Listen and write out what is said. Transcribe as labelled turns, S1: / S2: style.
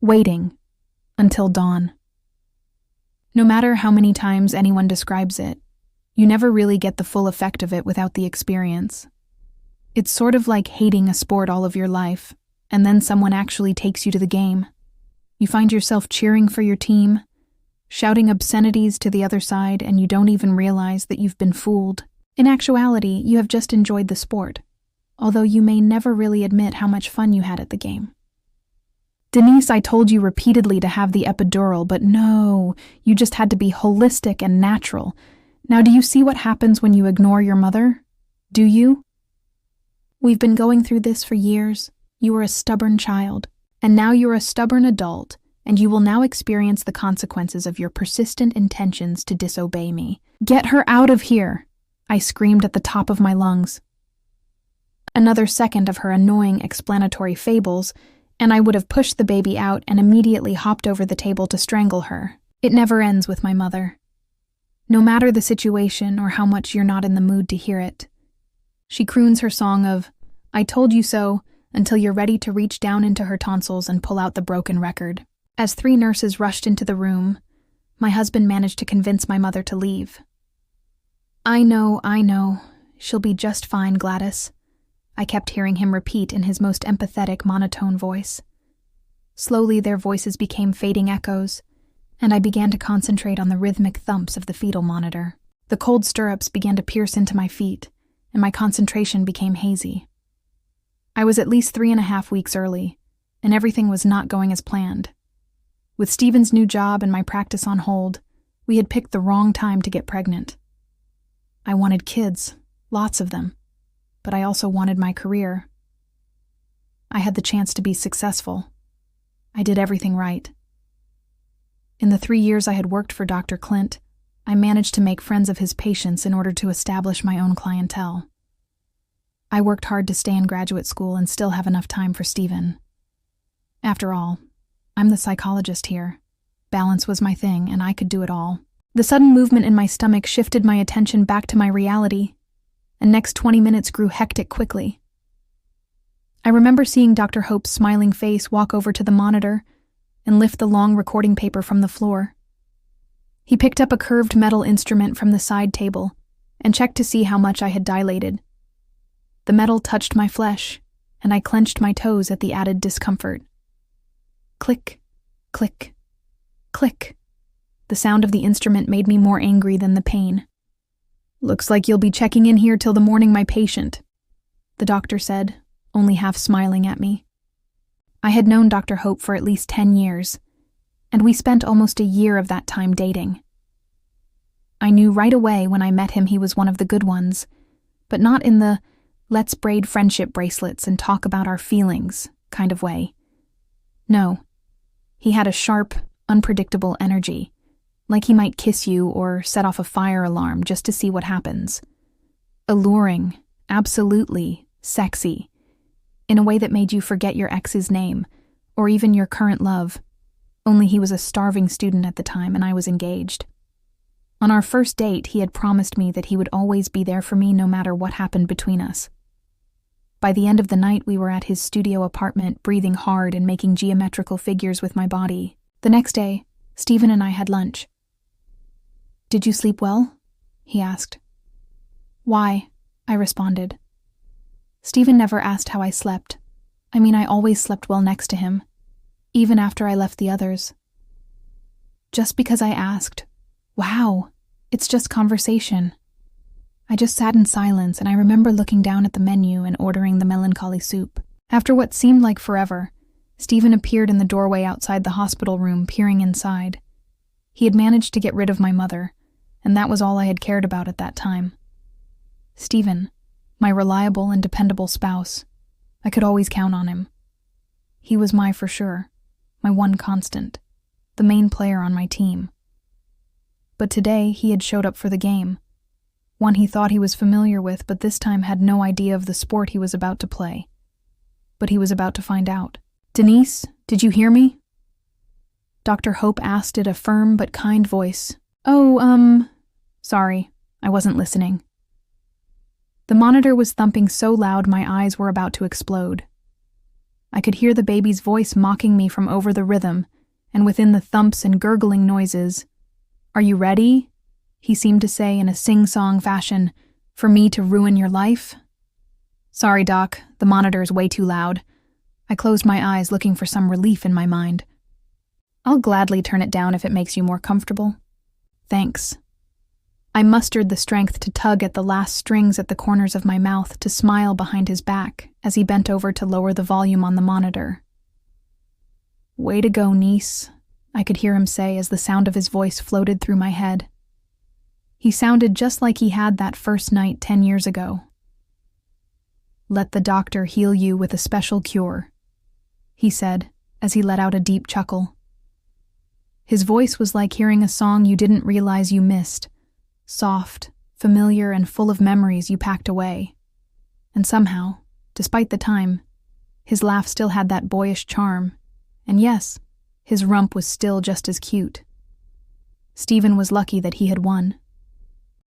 S1: Waiting until dawn. No matter how many times anyone describes it, you never really get the full effect of it without the experience. It's sort of like hating a sport all of your life, and then someone actually takes you to the game. You find yourself cheering for your team, shouting obscenities to the other side, and you don't even realize that you've been fooled. In actuality, you have just enjoyed the sport, although you may never really admit how much fun you had at the game. Denise, I told you repeatedly to have the epidural, but no, you just had to be holistic and natural. Now, do you see what happens when you ignore your mother? Do you? We've been going through this for years. You were a stubborn child, and now you're a stubborn adult, and you will now experience the consequences of your persistent intentions to disobey me. Get her out of here, I screamed at the top of my lungs. Another second of her annoying explanatory fables, and I would have pushed the baby out and immediately hopped over the table to strangle her. It never ends with my mother. No matter the situation or how much you're not in the mood to hear it. She croons her song of, "I told you so," until you're ready to reach down into her tonsils and pull out the broken record. As 3 nurses rushed into the room, my husband managed to convince my mother to leave. I know. She'll be just fine, Gladys," I kept hearing him repeat in his most empathetic, monotone voice. Slowly, their voices became fading echoes, and I began to concentrate on the rhythmic thumps of the fetal monitor. The cold stirrups began to pierce into my feet, and my concentration became hazy. I was at least 3.5 weeks early, and everything was not going as planned. With Stephen's new job and my practice on hold, we had picked the wrong time to get pregnant. I wanted kids, lots of them, but I also wanted my career. I had the chance to be successful. I did everything right. In the 3 years I had worked for Dr. Clint, I managed to make friends of his patients in order to establish my own clientele. I worked hard to stay in graduate school and still have enough time for Stephen. After all, I'm the psychologist here. Balance was my thing, and I could do it all. The sudden movement in my stomach shifted my attention back to my reality, and next 20 minutes grew hectic quickly. I remember seeing Dr. Hope's smiling face walk over to the monitor and lift the long recording paper from the floor. He picked up a curved metal instrument from the side table and checked to see how much I had dilated. The metal touched my flesh, and I clenched my toes at the added discomfort. Click, click, click. The sound of the instrument made me more angry than the pain. "Looks like you'll be checking in here till the morning, my patient," the doctor said, only half smiling at me. I had known Dr. Hope for at least 10 years, and we spent almost a year of that time dating. I knew right away when I met him he was one of the good ones, but not in the "let's braid friendship bracelets and talk about our feelings" kind of way. No, he had a sharp, unpredictable energy, like he might kiss you or set off a fire alarm just to see what happens. Alluring, absolutely sexy, in a way that made you forget your ex's name, or even your current love, only he was a starving student at the time and I was engaged. On our first date, he had promised me that he would always be there for me no matter what happened between us. By the end of the night, we were at his studio apartment, breathing hard and making geometrical figures with my body. The next day, Stephen and I had lunch. "Did you sleep well?" he asked. "Why?" I responded. Stephen never asked how I slept. I always slept well next to him, even after I left the others. Just because I asked, wow, it's just conversation. I just sat in silence, and I remember looking down at the menu and ordering the melancholy soup. After what seemed like forever, Stephen appeared in the doorway outside the hospital room, peering inside. He had managed to get rid of my mother, and that was all I had cared about at that time. Stephen, my reliable and dependable spouse. I could always count on him. He was my for sure, my one constant, the main player on my team. But today he had showed up for the game, one he thought he was familiar with, but this time had no idea of the sport he was about to play. But he was about to find out. "Denise, did you hear me?" Dr. Hope asked in a firm but kind voice. Sorry, I wasn't listening." The monitor was thumping so loud my eyes were about to explode. I could hear the baby's voice mocking me from over the rhythm, and within the thumps and gurgling noises. "Are you ready?" he seemed to say in a sing-song fashion, "for me to ruin your life?" "Sorry, Doc, the monitor's way too loud." I closed my eyes, looking for some relief in my mind. "I'll gladly turn it down if it makes you more comfortable." "Thanks." I mustered the strength to tug at the last strings at the corners of my mouth to smile behind his back as he bent over to lower the volume on the monitor. "Way to go, niece," I could hear him say as the sound of his voice floated through my head. He sounded just like he had that first night 10 years ago. "Let the doctor heal you with a special cure," he said as he let out a deep chuckle. His voice was like hearing a song you didn't realize you missed, soft, familiar, and full of memories you packed away. And somehow, despite the time, his laugh still had that boyish charm, and yes, his rump was still just as cute. Stephen was lucky that he had won.